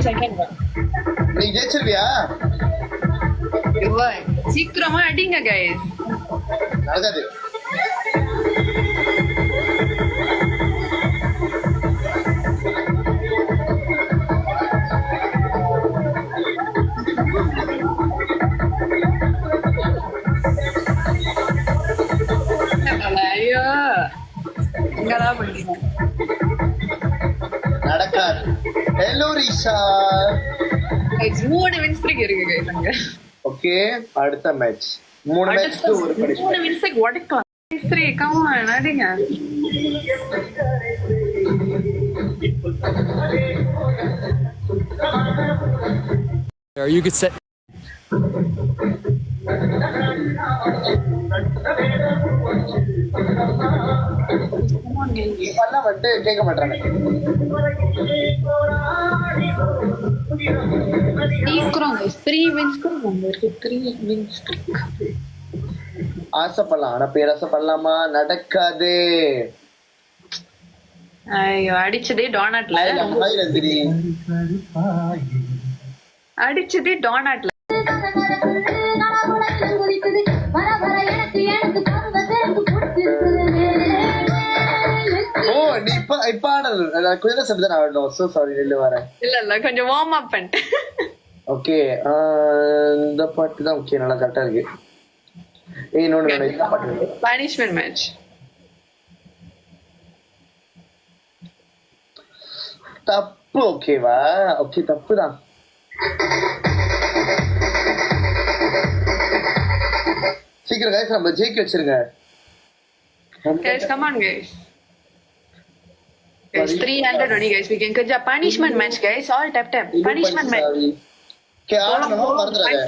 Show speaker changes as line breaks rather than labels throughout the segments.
second one.
நீ ஜெயிச்சிருவியா?
சீக்கிரமா அடிங்க guys.
நடக்காது.
ஐயோ இங்கதான் பண்ணிங்க.
நடக்காது. Hello Risha.
guys 3 win streak இருக்கு guys அங்க.
ஓகே அடுத்த மேட்ச் 3 மேட்ச் ஒரு பரிசு.
3 win streak உடைக்கலாம். win streak come on அடிங்க.
Or you could set
இப்பெல்லாம் வந்து கேட்க மாட்டாங்க.
சீக்கிரம் guys 3 wins இருக்கு. 3 win streak.
ஆசைப்படலாம் ஆனா பேராசைப்படலாமா? நடக்காது.
ஐயோ அடிச்சதே டோனட்ல.
ஹாய் ரந்திரி.
அடிச்சதே டோனட்ல.
ஓ நீ இப்ப ஆடல் கொஞ்சம் சப்தம் ஆடணும். சோ சாரி நில்லு வரேன்.
இல்ல கொஞ்சம் வார்ம் அப் பண்ணிட்டேன்.
ஓகே இந்த பாட்டு தான் ஓகே நல்லா கரெக்டா இருக்கு. ஏய் இன்னொன்னு இந்த பாட்டு
பனிஷ்மென்ட் மேட்ச்.
தப்பு. ஓகேவா? ஓகே தப்பு தான். சீக்கிரம் guys நம்ம ஜெயிக்க வச்சிருங்க.
Guys, come on, guys. Guys, 300 only, guys. We can catch a punishment match, guys. All tap. Punishment match.
Okay, ஆடணும் மறந்துடாத.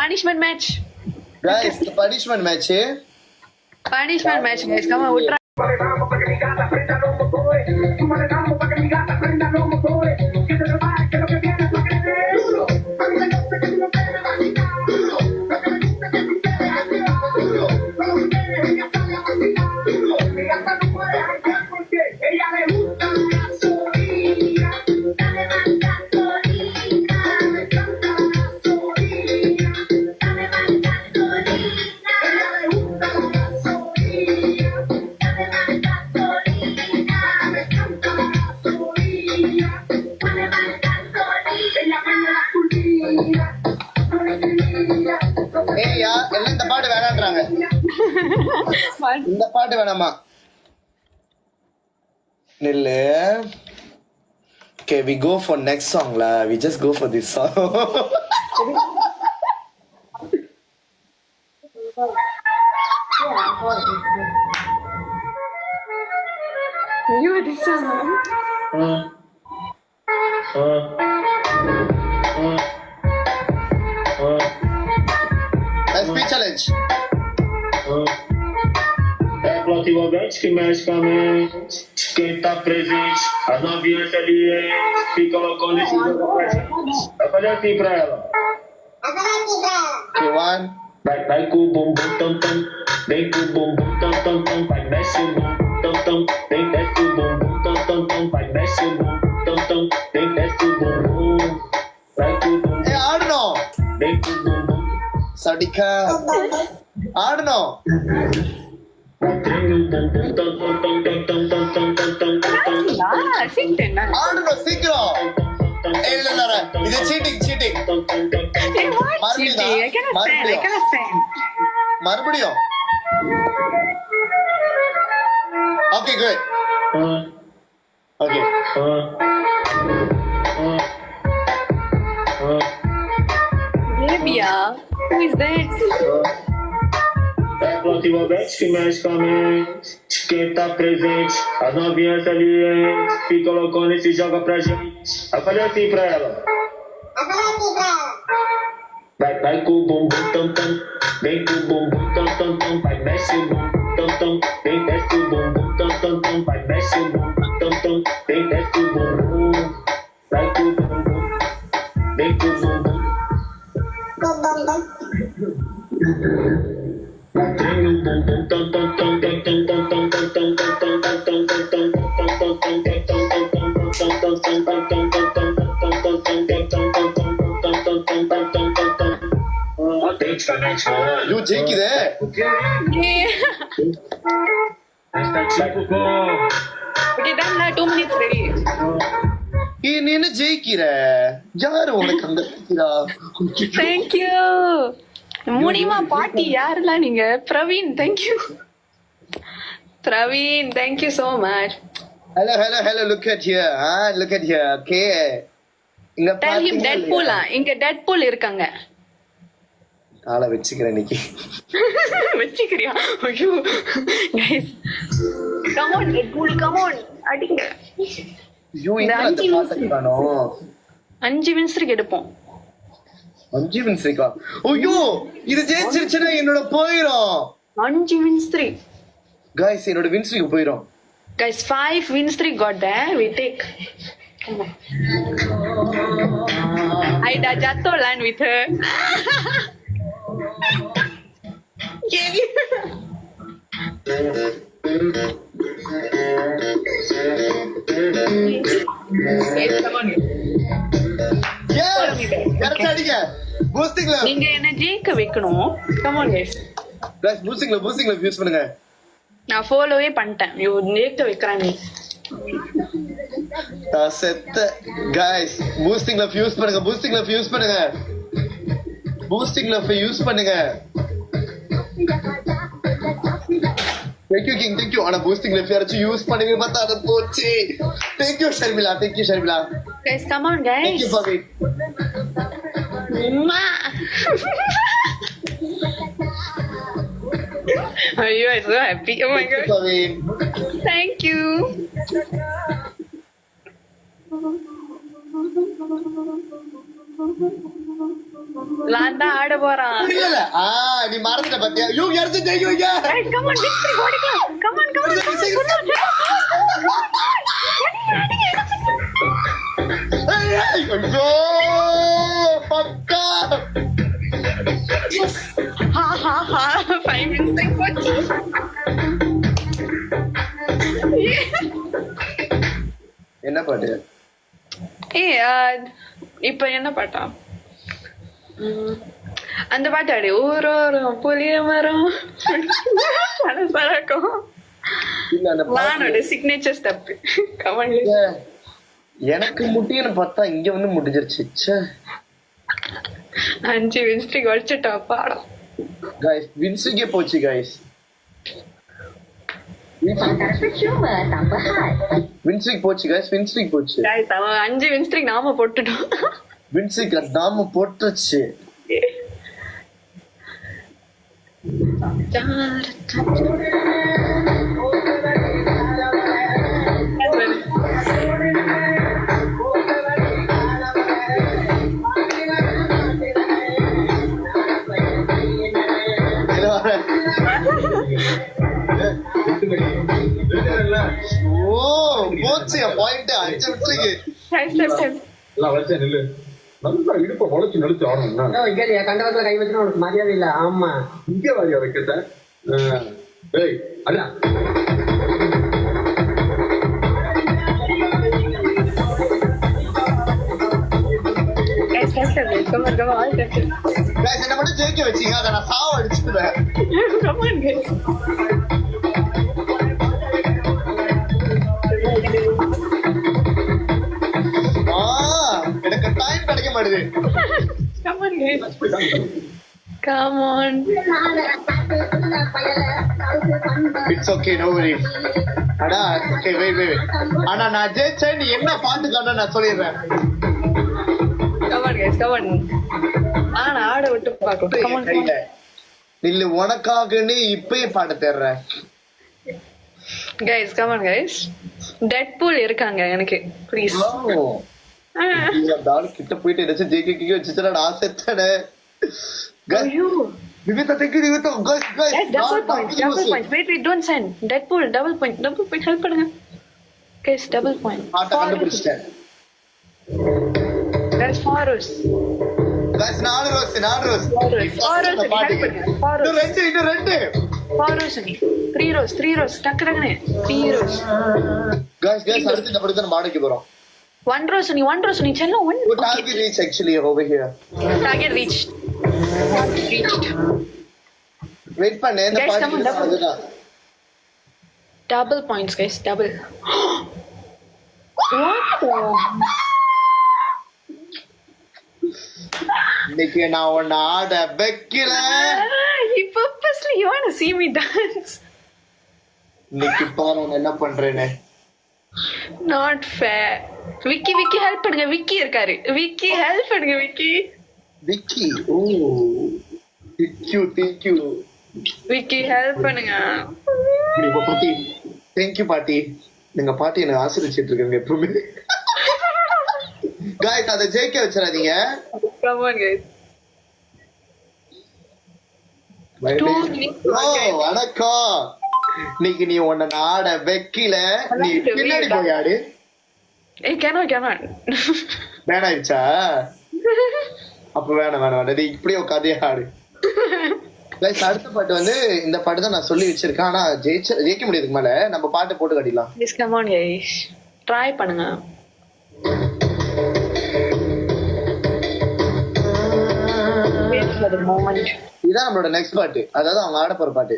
Punishment match.
Guys, punishment match.
Punishment match, guys. Come on, ultra.
ஏய்யா எல்லாம் இந்த பாட்டு வேணான்றாங்க. இந்த பாட்டு வேணாமா? நில்லு. Okay, we go for next song la. We just go for this song.
You are this song.
SP challenge.
É flauta envolvente que mexe com a mente. Quem tá presente, as novinhas ali, fica loucona e se joga pra gente. Vai fazer assim pra ela.
Okay, one.
Vai com o bumbum tam tam, vem com o bumbum tam tam tam, vai mexe o bumbum tam tam, vem desce o bumbum tam tam tam, vai mexe o bumbum tam tam, vem desce o bumbum. Vai com o bumbum.
Hey, ஆடணும்.
Vem com o bumbum.
சடிக்கா. ஆடணும். ஆடணும் சீக்கிரம். இல்ல இது seating. மறுபடியும். Okay good. Okay.
Libya. Who is that?
É flauta envolvente que mexe com a mente. Quem tá presente, as novinhas ali, fica loucona e se joga pra gente. Vai fazer assim pra ela. Vai com o bumbum tam tam, vem com o bumbum tam tam tam, vai mexe o bumbum tam tam, vem desce o bumbum tam tam tam, vai mexe o bumbum tam tam, vem desce o bumbum. Vai com o bumbum, vem com o bumbum.
ஐயோ ஜெயிக்குதே.
Okay, done lah. 2 minutes ready.
நீ என்ன ஜெயிக்கிற? யாரு உனக்கு அந்த ஜெயிக்கிறா?
Thank you. முடியுமா பாட்டி யாரெல்லாம் நீங்க? Praveen, thank you. Praveen, thank you so much.
Hello, look at here. Look at here. Okay. இங்க
Tell him
பாத்தீங்களா
Deadpool
இல்லையா?
இங்க Deadpool இருக்காங்க.
ஆளை வச்சுக்கிறேன் இன்னைக்கு.
வச்சிக்கிறியா? ஐயோ. Guys. Come on Deadpool, come on. அடிங்க.
ஐயோ இங்க அந்த பாட்டு காணோம்.
5 நிமிஷத்துக்கு எடுப்போம்.
5 நிமிஷம். ஐயோ இது ஜெயிச்சிருச்சுன்னா என்னோட போயிடும்.
5 நிமிஷத்துக்கு.
Guys என்னோட வின்ஸ்ட்ரிக் போயிடும்.
Guys, 5 wins 3 got there. We take. Come on. Aida jatuh land with her. Yeah. Guys, come on.
Yes. கரெக்ட்டா அடிங்க. பூஸ்டிங்ல.
நீங்க என்ன ஜெயிக்க வைக்கணும். Come on guys.
Guys பூஸ்டிங்ல யூஸ் பண்ணுங்க.
நான் ஃபாலோவே பண்ணிட்டேன். யூ ஜெயிக்க வைக்கறேன் நீ.
செத்த guys பூஸ்டிங்ல யூஸ் பண்ணுங்க. பூஸ்டிங்ல யூஸ் பண்ணுங்க. Thank you king, thank you. ஆனா பூஸ்டிங்ல யாராச்சும் யூஸ் பண்ணுங்க பார்த்தா அது போச்சு. Thank you Sharmila.
Guys, come on guys.
Thank you Bobby.
Ayyo, I'm so happy. Oh my god.
Bobby.
Thank you. Landa ஆட போறான்.
இல்ல நீ மறந்துட்ட பாத்தியா? யூ யாரது ஜெயிக்குவீங்க.
Guys, come on, next week ஓடிக்கலாம். Come on.
ஐயோ பக்கா.
Ha. 5 minutes போச்சு.
என்ன பாட்டு?
இப்ப என்ன பாட்டா? அந்த பாட்டு ஆடி ஊரோரம் புளிய மரம் மனசாரக்கும்
இல்ல அந்த
வானோட சிக்னேச்சர் ஸ்டெப். கமெண்ட்
எனக்கு முட்டின்னு பார்த்தா இங்க வந்து முடிஞ்சிருச்சு.
5 வின்ஸ்ட்ரிக் வச்சுட்டா பாடம்.
guys வின்ஸ்ட்ரிக்கே போச்சு guys. வின்ஸ்ட்ரிக் போச்சு guys.
Guys, அவன் 5 வின்ஸ்ட்ரிக் நாம போட்டுட்டோம்.
வின்ஸ்ட்ரிக் நாம போட்டுச்சு. போச்சு பாயிண்ட் 5 வின்ஸ்ட்ரிக்.
நல்லா இடுப்ப வளைச்சு நடிச்சு ஆடணும்.
கண்டவத்துல கை வச்சுனா உனக்கு மரியாதை இல்ல. ஆமா
இங்கே வாரியா வைக்கட்ட. அண்ணா
guys என்ன மட்டும் ஜெயிக்க வச்சீங்க. அத நான் சாவ அடிச்சிடுவேன்.
Come on guys.
எனக்கு டைம் கிடைக்க மாட்டேது.
Come on guys. Come on.
It's okay, no worries. அடா okay wait. ஆனா நான் ஜெயிச்சேன். நீ என்ன பாட்டு காண நான் சொல்லிடுறேன்.
Come on guys, come on. நான் ஆட விட்டு பார்க்கலாம். Come on.
இல்ல உனக்காகனே இப்பவே பாட தேடுறேன்.
Guys, come on guys. Deadpool இருக்காங்க எனக்கு. Please.
டால் கிட்ட போயிட்டு ஏதாச்சும் ஜெயிக்க வச்சுட்டா நான் ஆசைத்தேனே.
ஐயோ.
Vivetha thank you Vivetha. guys
double points. Wait, don't send. Deadpool double point help பண்ணுங்க. Guys, double point.
ஆட்ட கண்டுபிடிச்சிட்டேன்.
Guys, Forus.
guys 4 rose.
Forus help பண்ணுங்க. Forus.
இன்னும் ரெண்டு.
Forus நீ. 3 rows. டக்குனே 3 rows.
guys அடுத்து இந்த படத்தை நம்ம ஆடிக்க போறோம்.
1 rows நீ செல்லும் 1.
Target reach actually over here.
Target reached. Reached.
Wait பண்ணு இந்த
Guys, come on,
பாட்டு
double.
அதுதான்
Double points, guys. Double. What?
இன்னைக்கு நான் உன்னை ஆட வைக்கல
He purposely you want to see me dance.
இன்னைக்கு பாரு நான் என்ன பண்றேன்னு
Not fair. Vicky help பண்ணுங்க. Vicky இருக்காரு. Vicky help பண்ணுங்க Vicky.
Vicky O thank you
Vicky help பண்ணுங்க.
நீங்க பாட்டி தேங்க்யூ பாட்டி நீங்க பாட்டி எனக்கு ஆசீர்வதிச்சிட்டு இருக்கீங்க எப்பவுமே காய்ஸ் அதை ஜெயிக்க வச்சிடாதீங்க
Come on guys.
வணக்கம் இன்னைக்கு நீ உன்னை ஆட வைக்கல நீ பின்னாடி போய் ஆடு
Hey, cannot.
வேணாயிடுச்சா அப்ப வேணாம் நீ இப்படியே உட்காந்தே ஆடு Guys, அடுத்த பாட்டு வந்து இந்த பாட்டு தான் நான் சொல்லி வச்சிருக்கேன் ஆனா ஜெயிக்க முடியாதுக்கு மேல நம்ம பாட்டு போட்டு காட்டிடலாம்
Please come on guys. Try பண்ணுங்க. Wait for the moment.
இதான் நம்மளோட நெக்ஸ்ட் பாட்டு அதாவது அவங்க ஆட போற பாட்டு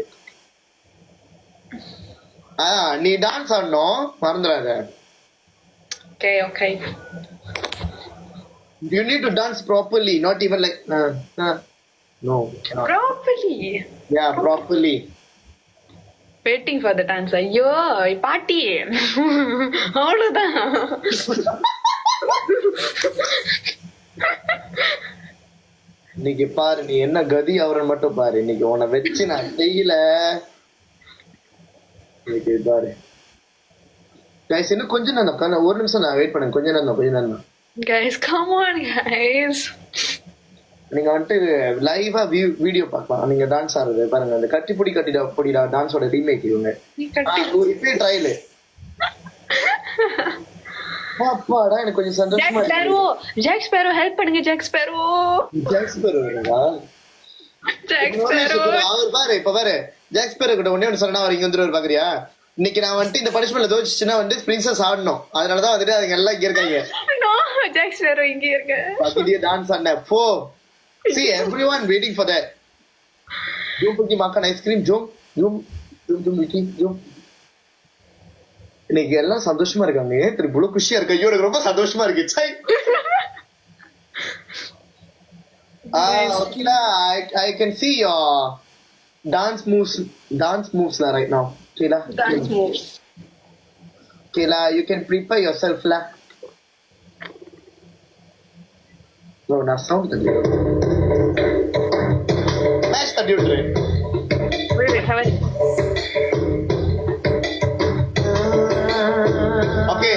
நீ டான்ஸ் ஆடணும் மறந்துடாத
Okay.
You need to dance properly, not even like no cannot.
Properly.
Yeah, properly.
Waiting for the dance. ஐயோ பாட்டி அவ்வளவுதான்.
இன்னைக்கு பாரு நீ என்ன கதி அவரன் மட்டும் பாரு இன்னைக்கு உன்னை வச்சு நான் செய்யல இன்னைக்கு பாரு கைஸ் இன்னும் கொஞ்சம் நேரம் ஒரு நிமிஷம் நான் வெயிட் பண்ணேன் கொஞ்ச நேரம்
Guys, come on guys.
நீங்க வந்துட்டு லைவா வீடியோ பார்க்கலாம் நீங்க டான்ஸ் ஆடுறது பாருங்க அந்த கட்டிப்புடி கட்டிடா டான்ஸோட ரீமேக் இவங்க இப்பயே ட்ரையல் அப்பாடா எனக்கு கொஞ்சம் சந்தோஷமா இருக்கு
Jack Sparrow help பண்ணுங்க Jack Sparrow.
அவர் பாரு இப்ப பாரு ஜாக் ஸ்பேரோ கிட்ட ஒண்ணு சொன்னா அவர் இங்க வந்துருவாரு பாக்குறியா இன்னைக்கு நான் வந்துட்டு இந்த பனிஷ்மெண்ட்ல தோச்சுச்சுன்னா வந்து பிரின்சஸ் ஆடணும் அதனாலதான் வந்துட்டு அதுங்க எல்லாம் இங்க இருக்காங்க
No, Jack Sparrow இங்க இருக்க.
பக்கத்திலேயே டான்ஸ் ஆடின ஃபோ see everyone waiting for that ஜூம் புக்கி மாக்கான் ஐஸ்கிரீம் ஜூம் விக்கி ஜூம் இன்னைக்கு எல்லாம் சந்தோஷமா இருக்காங்க இவ்வளவு குஷியா இருக்கு ஐயோ எனக்கு ரொம்ப சந்தோஷமா இருக்கு சை Akila, I can see your dance moves la right now. Akila,
Dance moves.
Akila, you can prepare yourself la. No, na sound the match the dude.
Wait, have it.
Okay.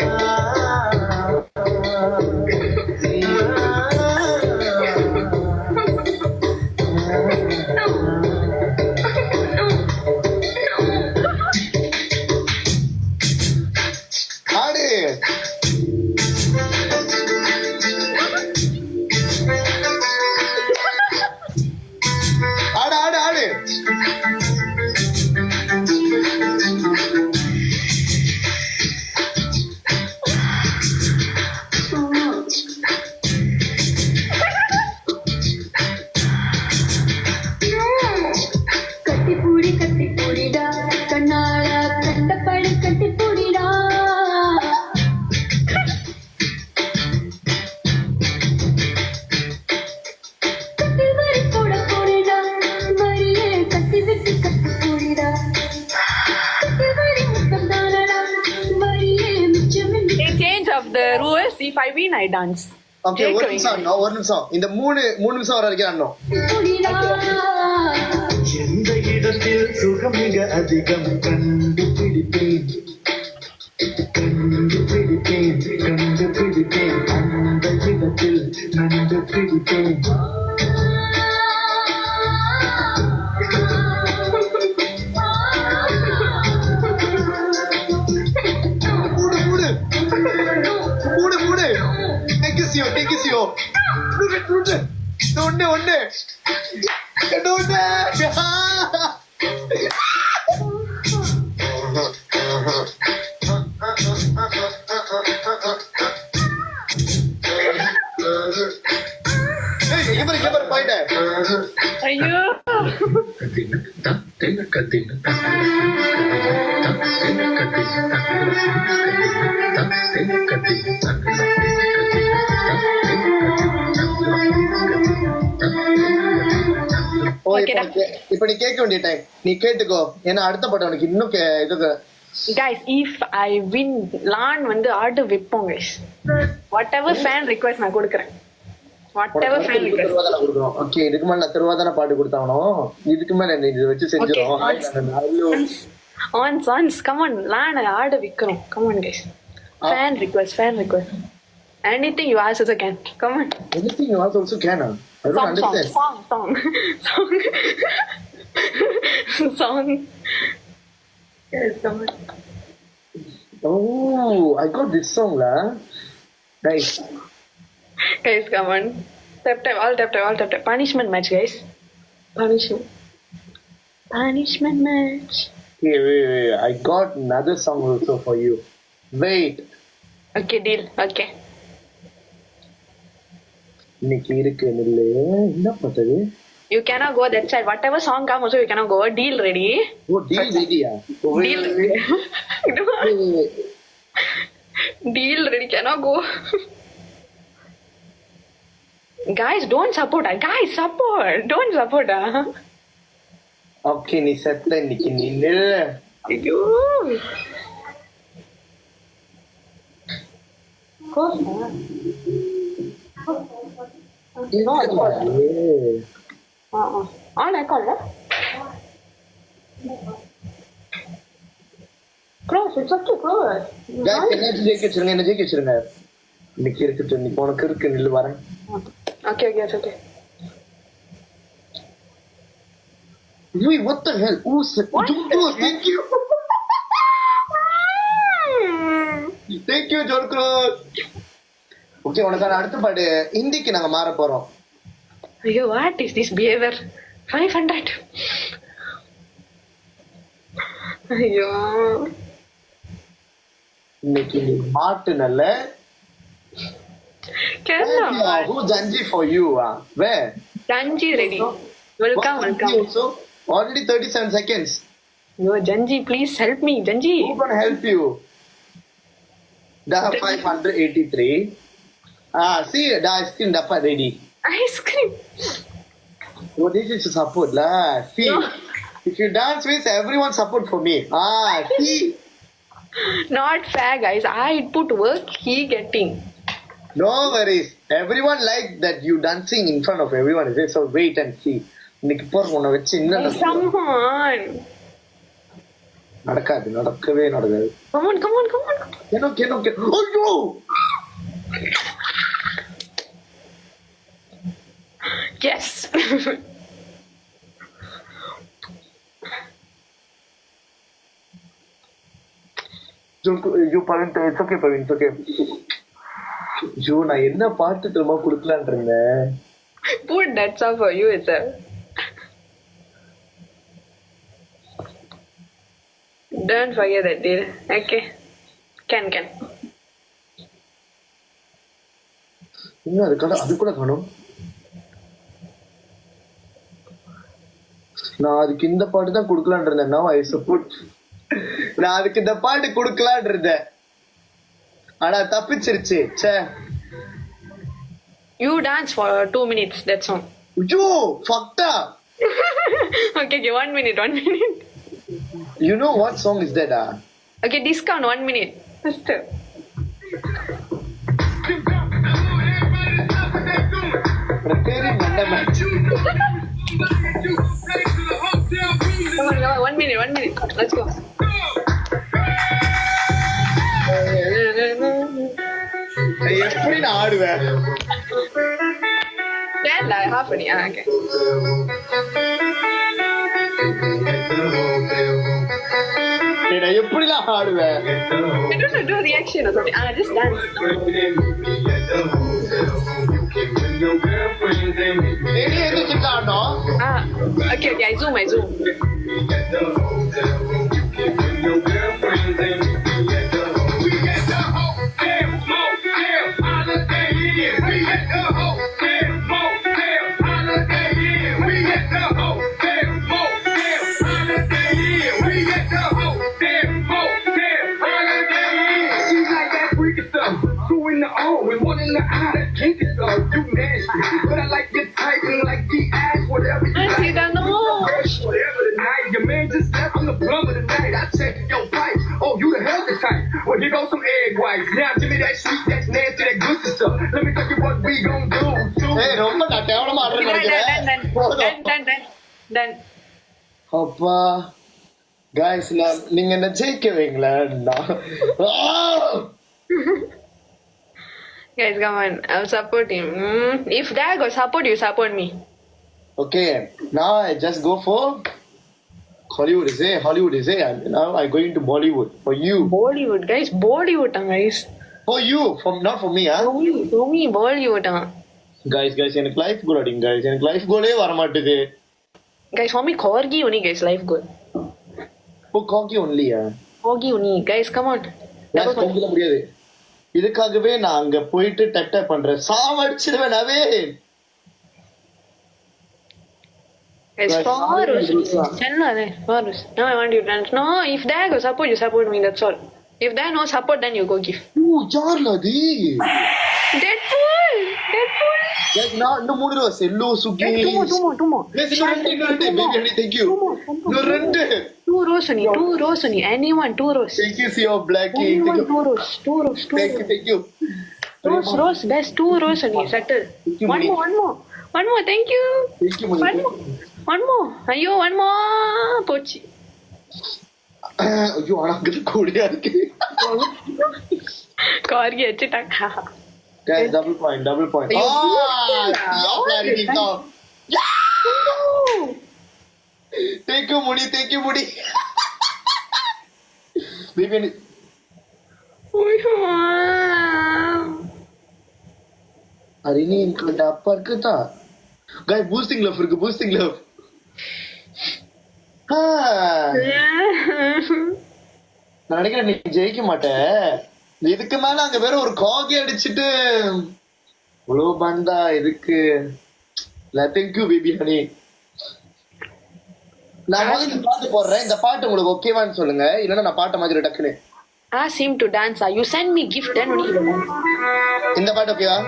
ஆடு
கட்டிப்பூடிடா கண்ணாடா கண்டபடி கட்டிப்பூடிடா கட்டி வரி போட போடிடா வரியே கட்டி விட்டு கட்டிப்பூடிடா கட்டி வரி முத்தம் தானடா வரியே மிச்சம்
A change of the rules. If I win, I dance.
Okay ஒரு நிமிஷம் இந்த மூணு நிமிஷம் வர வரைக்கும் ஆடணும்
பூடிடா
எந்த இடத்தில் சுகம் மிக அதிகம் கண்டுபிடிப்பேன் அந்த இடத்தில் கண்டுபிடிப்பேன்
மூடு டேக்கிசியோ ஒண்ணு பாயிண்ட்
ஐயோ
ஓ
Okay,
இப்ப நீ கேட்க வேண்டிய டைம், நீ கேட்டுக்கோ. ஏன்னா அடுத்த படம் உனக்கு இன்னும் இது
guys, if I win லான் வந்து order விப்போம் guys. whatever fan request நான் கொடுக்குறேன். whatever fan request.
திருவாதான கொடுக்குறோம். ஓகே, இதுக்கு மேல நான் திருவாதான பாட்டு கொடுத்தாகணும். இதுக்கு மேல என்ன இது வச்சு செஞ்சிரோம்.
once come on லான் ஆர்டர் விக்கிறோம். come on guys. fan request. anything you ask also can. come on.
anything you also can. I don't understand.
song yes, come on.
Oh, I got this song la. Guys,
come on. Tap all tap. Punishment match guys. Punishment match.
wait. I got another song also for you. Wait.
Okay, deal. Okay.
இன்னைக்கு இருக்கு நில்லு. என்ன பண்றது?
You cannot go that side. Whatever song come also you cannot go. Deal ready?
O deal ரெடியா?
Deal. Deal ready. Cannot go. Guys, don't support. Guys, support. Don't support.
Okay, நீ செத்த இன்னைக்கு நில்லு.
ஐயோ. On call. Close. It's okay. Close.
Guys, என்ன ஜெயிக்க வச்சிருங்க. இன்னைக்கு இருக்கட்டும். இன்னைக்கு உனக்கு இருக்கு, நில்லு வரேன்.
Okay. It's okay.
Wait, what the hell? Oh, John Cruz, thank you. Thank you, John Cruz. Okay, உனக்கான அடுத்த பாட்டு ஹிந்திக்கு நாங்க மாற போறோம்.
ஐயோ, what is this behavior? 500. ஐயோ.
இன்னைக்கு நீ மாட்டு நல்ல.
Kerala.
Who Janji for you? Where?
Janji ready. Welcome.
So, already 37 seconds.
Yo, Janji, please help me. Janji.
Who gonna help you? Da 583. See, da still dappa ready.
Ice cream.
Oh, this is support lah. See,
No.
if you dance with everyone support for me. See.
Not fair, guys. I put work, he getting.
No worries. Everyone like that you dancing in front of everyone. So wait and see. இன்னைக்கு போற உன்னை வச்சு
Hey,
இன்னும்
someone.
நடக்கவே நடக்காது.
Come on.
ஐயோ,
Yes.
you Pavin, it's okay Pavin, it's okay. ஐயோ, நான் என்ன பாட்டு திரும்ப குடுக்கலான் இருந்தேன்.
Put that song for you itself. Don't forget that deal. Okay. Can.
இன்னும் அது கூட காணும். நான் அதுக்கு இந்த பாட்டு தான் குடுக்கலான் இருந்தேன். Now I support. நான் அதுக்கு இந்த பாட்டு குடுக்கலான் இருந்தேன். ஆனா தப்பிச்சிருச்சு. ச்சே.
You dance for 2 minutes. That's all.
ஐயோ, fucked up.
Okay, 1 minute.
You know what song is that?
Okay, discount 1 minute. Sister.
Preparing Monday match.
Come on, 1 minute. Let's go.
எப்படி நான் ஆடுவேன்?
Kerala, half an hour. Okay.
நான் எப்படிலாம் ஆடுவேன்?
I don't know, do a reaction or something. Just dance.
வெளியே எந்திரிச்சுட்டு ஆடணும்.
Okay, I zoom.
Kink is so you nasty, but I like your type and like the ass, whatever you like. Whatever tonight, your man just left. I'm the plumber tonight. I checked your pipe. Oh, you the healthy type. Well, here goes some egg whites. Now give me that sweet, that nasty, that good stuff. Let me tell you what we gon' do.
ஏய் ரொம்ப நான் கேவலமா ஆடுறேன்னு நினைக்கிறேன். போதும்.
Done.
அப்பா guys நீங்க என்ன ஜெயிக்க வைங்களேன்டா.
Guys, come on. I'll support him. If Dad got support, you support me.
Okay, now I just go for Hollywood is it? Hollywood is it? Now I going to Bollywood for you.
Bollywood, guys. Bollywood, guys.
For you, not for me, huh?
For me, Bollywood.
Guys, எனக்கு life கோல் அடிங்க guys. எனக்கு life கோலே வர மாட்டேது.
Guys, for me, Corgi only, guys. Life goal.
Oh, Corgi only, ah.
Corgi only, guys. Come on.
Guys, Corgi முடியாது. இதுக்காகவே நான் அங்க போயிட்டு டக் பண்றேன். சாவடிச்சிடுவேன் நாவே.
Guys, Farus. Farus. No, I want you to dance. No, if Dad got support, you support me. That's all. If Dad no support, then you go give.
Ooh, யார்ல அது?
Deadpool.
Guys, நான் இன்னும் 3 rose. எல்லோ சுகி.
Two more.
Guys, ரெண்டு baby honey, thank you. No ரெண்டு.
2 rows only. Anyone, 2 rows.
Thank you, see your blackie.
Anyone, 2 rows.
Thank you.
Rose, best 2 rows only. Settle. One more. Thank you.
Thank you,
One more. Ayyo, one more. Pochi.
ஐயோ அழகு கூடியா இருக்கு.
Corgi அடிச்சிட்டாங்க.
Guys, double point. Clarity top. Thank you, Mudi. Baby, Arani எனக்கு அப்பா இருக்குதா? Guys, boosting love இருக்கு. நான் நினைக்கிறேன் நீ ஜெயிக்க மாட்டேன். இதுக்கு மேல அங்க வேற ஒரு காகி அடிச்சுட்டு இவ்வளவு பந்தா இதுக்கு. Thank you, baby honey. நான் முதல்ல பாட்டு போடுறேன். இந்த பாட்டு உங்களுக்கு ஓகேவான்னு சொல்லுங்க, இல்லன்னா நான் பாட்டை மாதிரி டக்குன்னு.
Ask him to dance. You send me gift, then only he will dance.
இந்த பாட்டு ஓகேவா?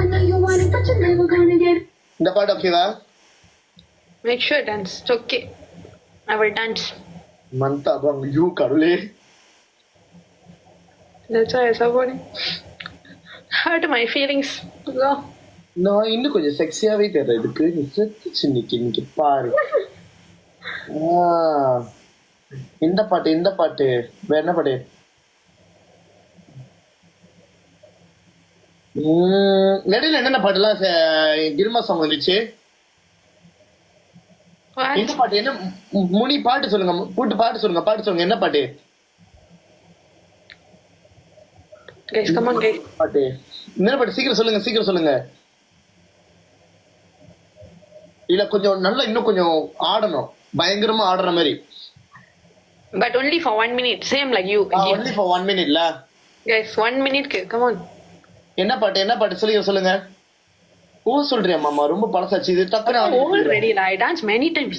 I know you want it, but you're never gonna get it.
இந்த பாட்டு ஓகேவா?
Make sure dance. It's okay. I will dance.
மந்தா பங் யூ கடவுளே.
That's why I support him. Hurt my feelings. Go.
நான் இன்னும் கொஞ்சம் செக்ஸியாவே தெரியல இதுக்கு. நீ செத்துச்சு இன்னைக்கு பாரு. இந்த பாட்டு வேற என்ன பாட்டு? நடுவில் என்னென்ன பாட்டுலாம் கில்மா சாங் வந்துச்சு? இந்த பாட்டு என்ன? முனி பாட்டு சொல்லுங்க. பாட்டு சொல்லுங்க. என்ன பாட்டு?
Guys, come on, guys.
பாட்டு என்ன பாட்டு? சீக்கிரம் சொல்லுங்க. இல்ல கொஞ்சம் நல்லா இன்னும் கொஞ்சம் ஆடணும். பயங்கரமா ஆடுற மாதிரி.
But only for 1 minute. Same like you.
Only for 1 minute la.
Guys, 1 minute. Come on.
என்ன பாட்டு சொல்லுங்க. சொல்றியா மாமா? ரொம்ப பழசாச்சு இது. டக்குனு
already I dance many times.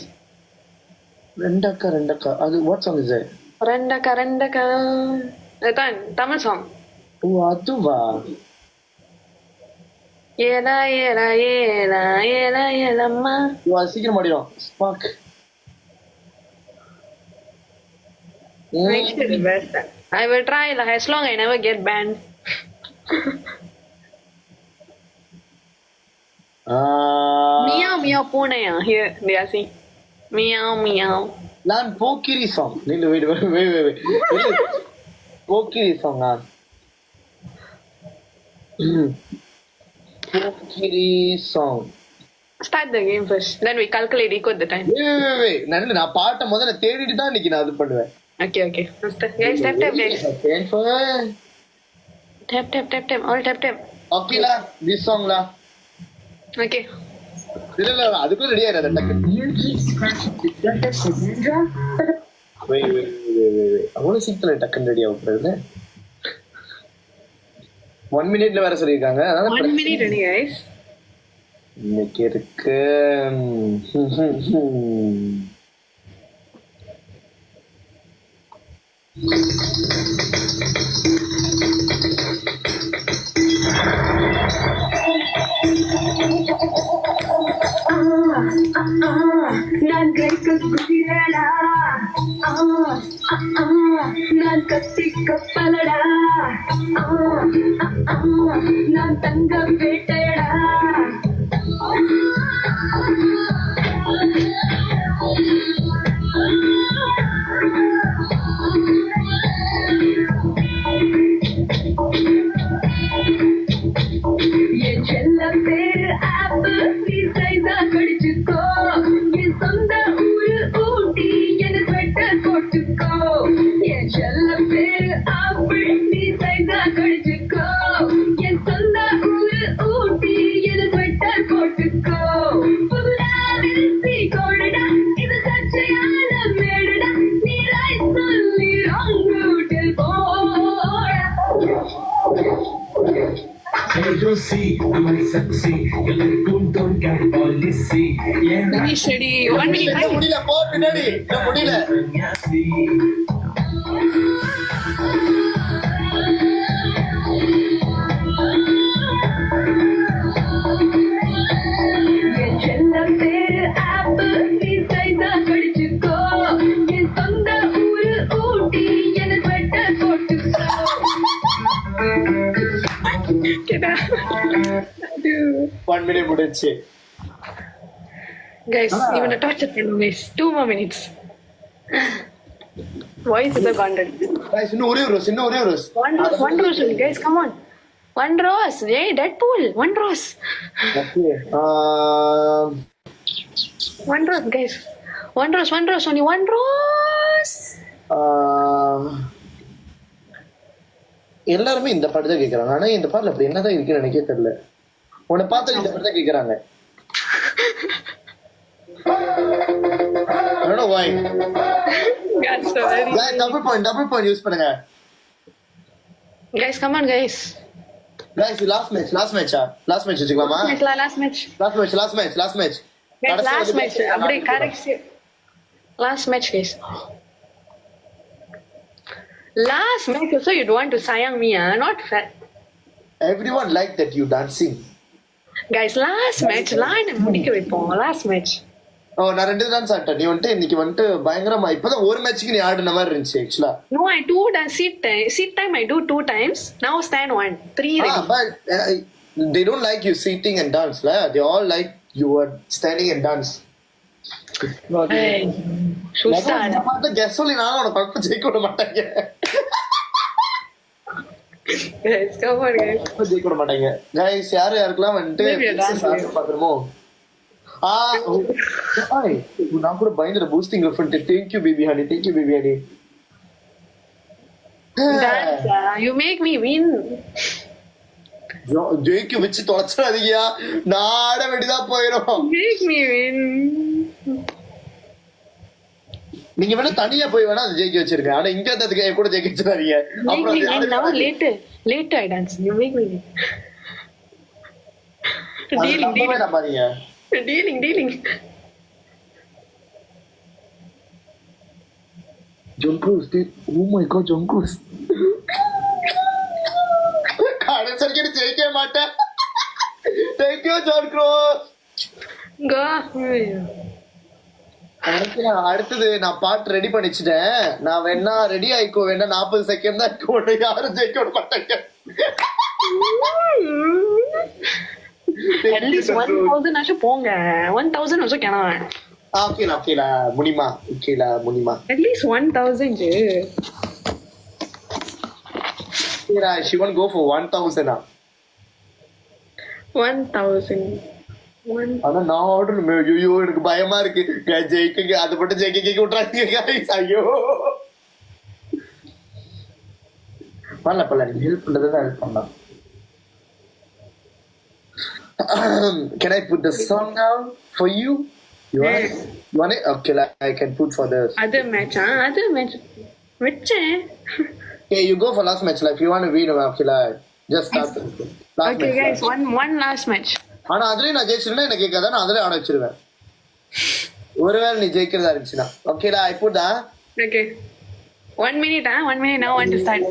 ரெண்டக்கா. அது what song is it?
ரெண்டக்கா. அதான் தமிழ் song.
ஓ அதுவா?
ஏலா ஏலம்மா.
சீக்கிரம் மாடிடும். Spark.
Make sure the best. I will try as long I never get banned. Meow பூனையா? Here they are saying meow.
நான் Pokkiri song. wait. Pokkiri song. Pokkiri song.
Start the game first. Then we calculate equal the time.
wait. நான் பாட்டை முதல்ல தேடிட்டு தான் இன்னைக்கு நான் அது பண்ணுவேன்.
Okay. Guys, tap guys. Tap. All tap.
Okay la, this song la.
Okay.
இல்ல அதுக்குள்ள ரெடியா இரு டக்கு.
You keep scratching the surface of Nindra.
wait. அவ்வளவு சீக்கிரம் டக்கு ரெடியா உட்காருங்க. 1 minuteல வேற சொல்லிருக்காங்க. அதனால
1 minute ready guys.
இன்னைக்கு இருக்கு.
நான் கைக்கு குதிரடா நான் கத்தி கப்பலடா நான் தங்க வேட்டையடா என் செல்ல பேரு ஆப்பு நீ சைஸா கடிச்சுக்கோ என் சொந்த ஊரு ஊட்டி என ஸ்வெட்டர் போட்டுக்கோ என் செல்ல பேரு ஆப்பு நீ சைஸா கடிச்சுக்கோ என் சொந்த ஊரு ஊட்டி என ஸ்வெட்டர் போட்டுக்கோ புதுடாவில்சி கோடடா இது சர்ச்சையான மேடடா நீ ரைட் சொல்லி ராங் ரூட்டில் போடா
Hey, you see, I'm a sexy. You look good, don't get all this see. Yeah,
Finish ready. 1 minute.
இன்னும் முடியல போ பின்னாடி இன்னும் முடியல
என் செல்ல பேரு ஆப்பு நீ சைஸா கடிச்சுக்கோ என் சொந்த ஊரு ஊட்டி என ஸ்வெட்டர் போட்டுக்கோ
ஒன் மினிட் முடிச்சு
Guys, even a torture பண்ணும் guys. 2 more minutes. Voice is a content.
Guys, இன்னும் ஒரே ஒரு rose
One rose only, guys. Come on. One rose. Hey, Deadpool. One rose.
Okay.
One rose, guys. One rose only. One rose.
எல்லாருமே இந்த பாட்டு தான் கேக்குறாங்க ஆனா இந்த பாட்டுல அப்படி என்னதான் இருக்குன்னு எனக்கே தெரியல உன்னை பார்த்தா இந்த பாட்டு தான் கேக்குறாங்க I don't know why.
Guys, so very...
Guys, double point use பண்ணுங்க.
Guys, come on, guys.
Guys, last match வச்சுக்கலாமா?
Last match.
Last match.
Guys, last match. அப்படியே correct. Last match, guys. Last match also you'd want to sayang me, not fair.
Everyone like that you dancing.
Guys, last match line முடிக்க வைப்போம். Last match.
ஓ நான் 2 dance ஆட்டேன் நீ வந்துட்டு இன்னைக்கு வந்துட்டு பயங்கரமா இப்பதான் ஒரு மேட்ச்க்கு நீ ஆடுன மாதிரி இருந்துச்சு ஆக்சுவலா
No, I do dance seat time I do 2 times. Now stand 1. 3 ready.
but they don't like you sitting and dance la they all like you are standing and dance.
Hey, susah.
நான் guess சொல்லி நான் உன பக்கம் ஜெயிக்க விட மாட்டாங்க
Guys, come on, guys.
ஜெயிக்க விட மாட்டாங்க கைஸ் யாருக்கெல்லாம் வந்துட்டு
Maybe a dance
பாக்குறோமோ நான் கூட பயங்கர boosting ரெஃபரன்ட் thank you baby honey
Dance, you make me win.
ஜெயிக்க வச்சு தொலைச்சிடாதீங்கயா நான் ஆட வேண்டியதான் போயிடும்
Make me win.
நீங்க வேணா தனியா போய் வேணா அது ஜெயிக்க வச்சிருக்கேன் ஆனா இங்க அதுக்கு என் கூட ஜெயிக்க வச்சிடாதீங்க
Make me win now. Later I dance. You make me win. Dealing.
பாருங்க
Dealing.
John Cruise, dude. Oh my god, John Cruise. கடைசிக்கு நீ ஜெயிக்கவே மாட்டேன். Thank you, John Cruise.
Go.
அடுத்தது நான் பாட்டு ரெடி பண்ணிச்சிட்டேன் நான் வேணா ரெடி ஆயிக்கோ வேணா 40 செகண்ட் தான் இருக்கும் யாரும் ஜெயிக்க விட மாட்டாங்க
At least 1,000 ஆச்சு போங்க 1,000 also cannot.
ஓகேலா முனிமா
At least 1,000
she won't go for 1,000
1,000
ஆனா நான் ஆர்டர் ஐயோ எனக்கு பயமா இருக்கு ஜெயிக்க அது மட்டும் ஜெயிக்க விட்டுறாங்க ஐயோ பண்ணல நீங்க ஹெல்ப் பண்றதுதான் ஹெல்ப் பண்ணலாம் can I put the song now for you? You want it? Okay, I can put for the
other match வெச்சேன்
okay you go for last match like if you want to win okay just start last
okay
match,
guys one last match
ஆனா அதுலயும் நான் ஜெயிச்சிருந்தா எனக்கு கேட்காத நான் அதுலயும் ஆட வச்சிருவேன் ஒருவேளை நீ ஜெயிக்கிறதா இருந்துச்சுன்னா ஓகேடா I put that
okay 1 minute now I want to start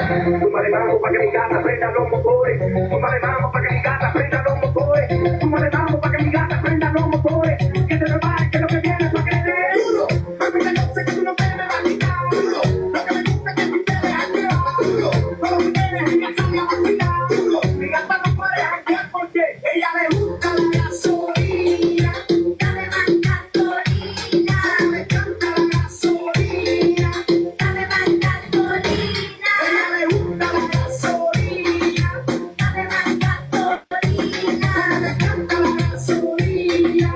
Súmale vamos pa' que mi gata prenda los motores. Súmale vamos pa' que mi gata prenda los motores. Súmale vamos pa' que mi gata prenda los motores. Que te prepare que lo que viene es pa' que te dé duro. Mami, que yo sé que tú no me vas a quitar duro. Lo que me gusta es que tú te dejas llevar duro. Todo lo que tienes ella sale a vacilar duro. Mi gata no puede janguear porque ella le gusta la gasolina.
Dame más gasolina.
Me encanta la gasolina.
Dame más gasolina.
Ella le gusta la gasolina.
Dame más gasolina.
Me encanta la gasolina.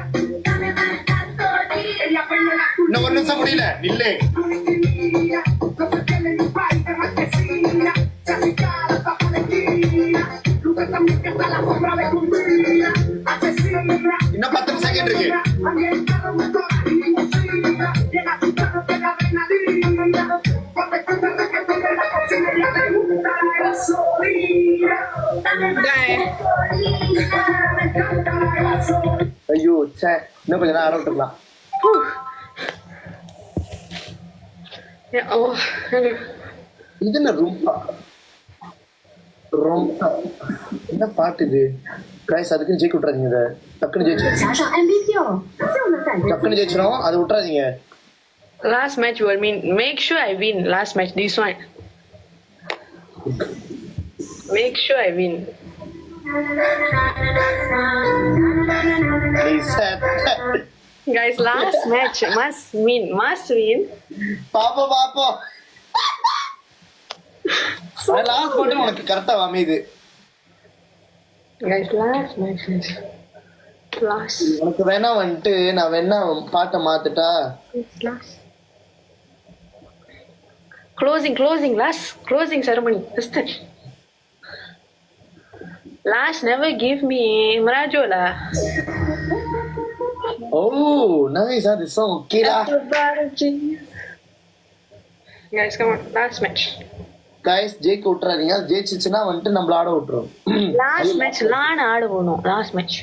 Dame más gasolina.
Ella prende la
இன்னும் ஒரு நிமிஷம் முடியல நில்லு.
turbina. No se tiene ni país de marquesina. Se acicala bajo la esquina. Luce también que está la sombra de Cumbina. Asesina.
இன்னும் 10 second இருக்கு.
Ambientado motora y limosina. Llega su carro de la adrenalina. Cuando escucha que tiene la cocina, ella le gusta la gasolina.
Guys,
Me encanta la gasolina.
ஐயோ ச்சே, இன்னும் கொஞ்ச நேரம் ஆட விட்டுருக்கலாம்.
yeah, oh, hello.
இது என்ன ரொம்ப ரொம்ப என்ன பாட்டு இது? கைஸ் அதுக்குன்னு ஜெயிக்க விட்டுறாதீங்க. இதை டக்குன்னு ஜெயிச்சு
加上 MVP 哦，这样的感觉。
டக்குன்னு ஜெயிச்சிடும், அதை விட்டுறாதீங்க.
Last match you will mean. Make sure I win. Last match, this one. Make sure I win.
நீ செத்த.
Guys, last match must win. Must win.
பாப்போம் பாப்போம். லாஸ்ட் மட்டும் உனக்கு கரெக்டா அமையுது.
Guys, last match. Last.
உனக்கு வேணா வந்துட்டு நான் வேணா பாட்டை மாத்துட்டா.
Last. Closing. Last closing ceremony. Listen. Last never give me Marajola.
Oh, nice. That is so okay da.
Guys, come on. Last match.
Guys ஜெயிக்க விட்டுறாதீங்க. ஜெயிச்சிச்சுன்னா வந்துட்டு நம்மள ஆட விட்டுரும்.
Last match லான் ஆடுவோம். Last match.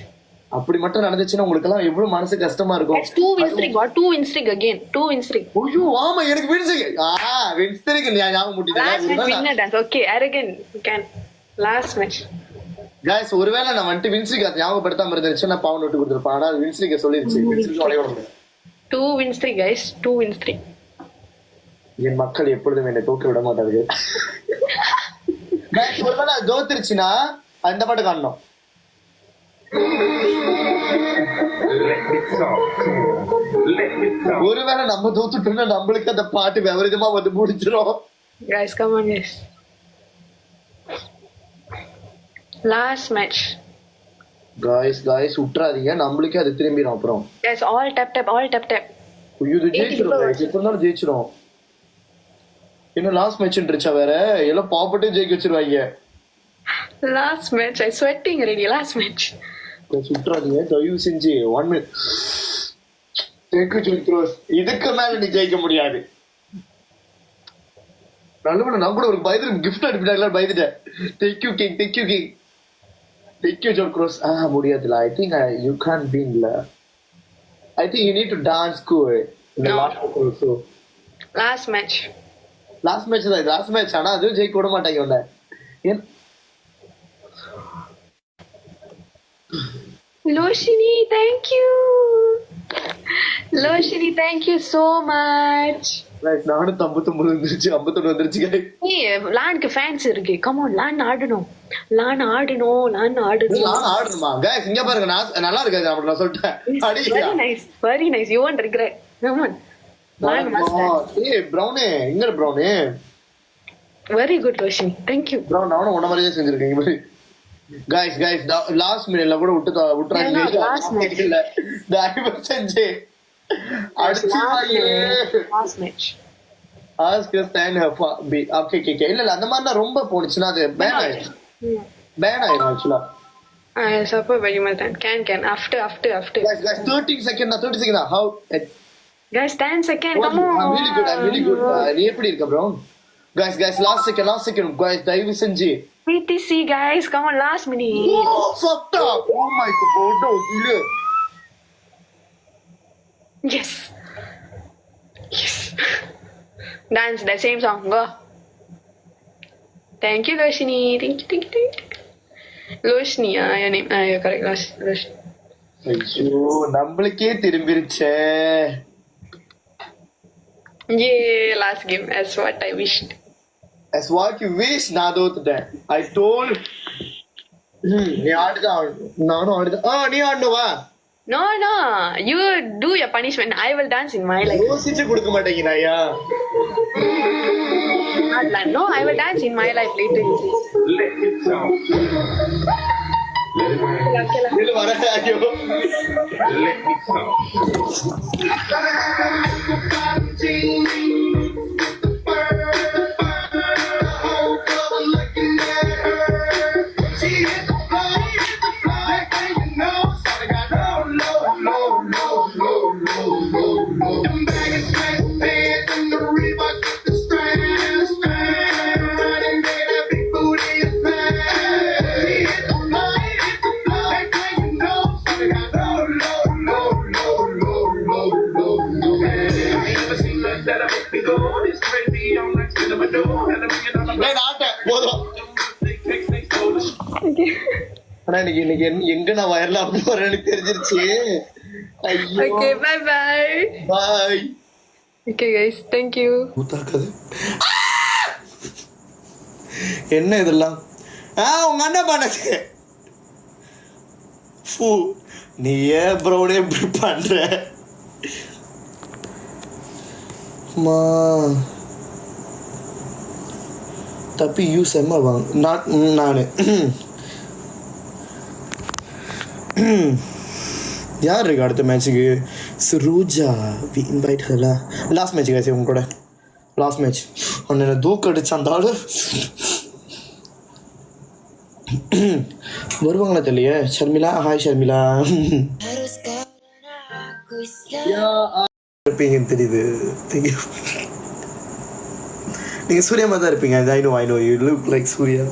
அப்படி மட்டும் நடந்துச்சுன்னா உங்களுக்கு எல்லாம் எவ்வளவு மனசு கஷ்டமா இருக்கும்.
Guys, 2 win streak. Got 2 win streak again. 2 win streak.
ஐயோ ஆமா எனக்கு வின்ஸ்டருக்கு ஞாபகம்
Last match
முட்டிட்டேன்.
winner dance. Okay, arrogant. You can. Last match.
Guys ஒருவேளை நான் வந்துட்டு வின்ஸ்டருக்கு அதை ஞாபகப்படுத்தாம இருந்துச்சு நான் பவுன் விட்டு கொடுத்துருப்பேன். ஆனா வின்ஸ்டருக்கு சொல்லிருச்சு. வின்ஸ்டருக்கு உடைய விட
2 win streak, guys. 2 win streak.
என் மக்கள் எப்பொழுதும் என்னை தோக்க விட மாட்டார்கள். Guys, ஒருவேளை தோத்துருச்சுன்னா அந்த பாட்டு காணணும். ஒருவேளை நம்ம தோத்துட்டோம்னா நம்மளுக்கு அந்த பாட்டு விபரீதமா வந்து முடிச்சிடும்.
Guys, come on, guys. Last match.
Guys விட்டுறாதீங்க, நம்மளுக்கே அது திரும்பிடும். அப்புறம்
Guys, all tap.
ஐயோ இது ஜெயிச்சிடும். guys எப்ப இருந்தாலும் ஜெயிச்சிடும். இன்னும் லாஸ்ட் மேட்ச் இருந்துச்சா வேற எல்லாம் பாப்பட்டே ஜெயிக்க வச்சிருவாங்க.
Last match. I'm sweating already. Last match.
விட்டுறாதீங்க தயவு செஞ்சு. 1 minute. இதுக்கு மேல நீ ஜெயிக்க முடியாது. நல்ல நான் கூட ஒரு பயந்து கிஃப்ட் அனுப்பிட்டாங்களா பயந்துட்டேன். தேங்க்யூ கிங் ஜோன் க்ரோஸ். முடியாதுல. ஐ திங்க் யூ கான் வின்ல. I think you need to dance cool in the last also.
Last match.
Last match ஆனா அதுவும் ஜெயிக்க விட மாட்டாங்க உன்னை.
Loshini, thank you. Loshini, thank you so much.
நானும் 59 வந்துருச்சு 51 வந்துருச்சு.
Hey, லானுக்கு ஃபேன்ஸ் இருக்கு. கம் ஆன், லான் ஆடணும். லான் ஆடணுமா?
गाइस இங்க பாருங்க, நான் நல்லா இருக்காது அப்படி நான் சொல்லிட்டேன்.
Very nice. You won't regret. Come on. Laan must dance.
ஏய் பிரவுனே, இங்க பிரவுனே.
Very good, Loshini. Thank you.
Brown நானும் உன்ன மாதிரியே செஞ்சிருக்கேன் பாரு. गाइस லாஸ்ட் மினிட்ல கூட விட்டுறாங்க.
லாஸ்ட் மேட்ச்
இல்ல தயவு செஞ்சு
லாஸ்ட் மேட்ச்
ஆஸ்க் ஸ்டாண்ட் ஹஃப் பி. ஓகே இல்ல அந்த மாதிரி ரொம்ப போனுச்சுனா அது பேன் ஆயிடும் ஆக்சுவலா.
Super very much time. Can after.
Guys 30 second. How
guys 10 second. Come on.
I'm really good. நீ எப்படி இருக்க bro? Guys last second guys தயவு செஞ்சு
PTC guys, come on, last minute.
Oh, fucked up. Oh my god, no.
Yes. Dance the same song, go. Thank you, Loshini. Thank you. Loshini, your name. You're correct. Loshini.
ஐயோ நம்மளுக்கே திரும்பிருச்சே.
Yeah, last game. That's what I wished.
As what you wish, நான் தோத்துட்டேன். I told. நீ ஆடுதான். நானும் ஆடுதான். நீ ஆடணுவா?
No. You do your punishment. I will dance in my life.
யோசிச்சு கொடுக்க மாட்டேங்கிறாயா?
No, I will dance in my life later.
Let it talk. Let it rain.
இல்ல வர ஐயோ.
Let me talk.
போதும். ஆனா இன்னைக்கு எங்க நான் வயர்ல போறேன்னு தெரிஞ்சிருச்சு. ஐயோ.
Okay, bye.
Bye.
Okay, guys. Thank you.
ஊத்தாக்காது. என்ன இதெல்லாம்? உங்க அண்ணன் பண்ணது. நீ ஏன் ப்ரௌனே இப்படி பண்ற? தப்பி யூஸ் எம்மா வாங்க நானு யார் இருக்கு அடுத்த மேட்சுக்கு? சுரூஜா வி இன்வைட் ஹர்லா. லாஸ்ட் மேட்ச் காசி உங்க கூட லாஸ்ட் மேட்ச் ஒன்று தூக்கு அடிச்சு அந்த ஆளு வருவாங்களா தெரியலையே. ஷர்மிளா ஹாய் ஷர்மிளா. இருப்பீங்கன்னு தெரியுது. நீங்க சூர்யா மாதிரி தான் இருப்பீங்க. I know you look like Suriya.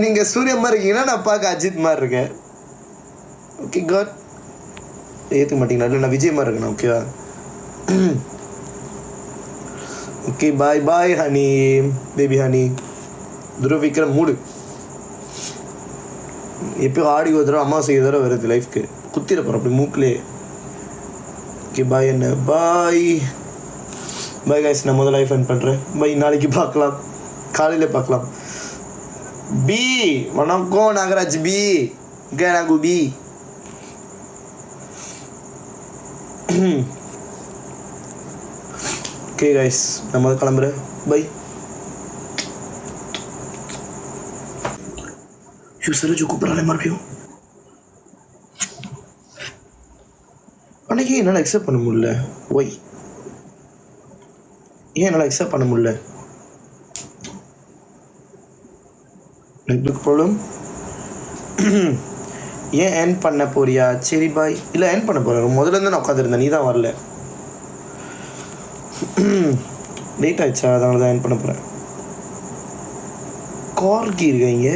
நீங்க சூர்யா மாதிரி இருக்கீங்கன்னா நான் பார்க்க அஜித் மாதிரி இருக்கேன். ஓகே காட் ஏற்றுக்க மாட்டீங்களா? இல்லை நான் விஜய் மாதிரி இருக்கேன். ஓகேவா? Okay bye honey baby honey. Dhruv Vikram mood. எப்போ ஆடி ஒரு தடவை அம்மா செய்ய தடவை வருது லைஃப்க்கு குத்திர போகிறோம் அப்படி மூக்கிலே. ஓகே பாய் என்ன பாய் கைஸ். நான் முதல்ல லைஃப் எண்ட் பண்ணுறேன். பாய் நாளைக்கு பார்க்கலாம், காலையில் பார்க்கலாம். பி வணக்கம் நாகராஜ் பி நாகு பி. ஓகே கைஸ் நான் முதல்ல கிளம்புறேன். பை. சரோஜு கூப்பிட்றாலே மறுபடியும். அன்னைக்கு என்னால் அக்செப்ட் பண்ண முடியல. ஒய் ஏன் என்னால் அக்செப்ட் பண்ண முடியல? Network problem. ஏன் ஏர்ன் பண்ண போறியா? சரி பாய். இல்லை ஏர்ன் பண்ண போகிறேன். முதல்ல இருந்து நான் உட்காந்துருந்தேன், நீ தான் வரல. லேட் ஆயிடுச்சா, அதனால தான் ஏர்ன் பண்ண போகிறேன். கார்கி இருக்கீங்க.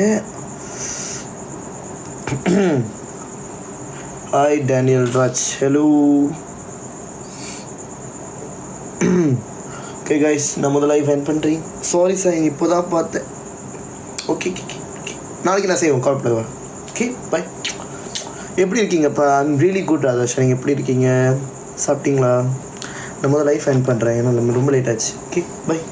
Hi Daniel Raj. Hello. Okay guys நான் முதல்ல லைஃப் எண்ட் பண்ணுறேன். சாரி சார் இப்போ தான் பார்த்தேன். ஓகே நாளைக்கு நான் செய்வேன், கால் பண்ணுவேன். Okay bye. எப்படி இருக்கீங்கப்பா? ஐம் ரியலி குட் ராதாஷ். நீங்கள் எப்படி இருக்கீங்க? சாப்பிட்டீங்களா? நான் முதல்ல லைஃப் எண்ட் பண்ணுறேன், ஏன்னா ரொம்ப லேட் ஆச்சு. Okay bye.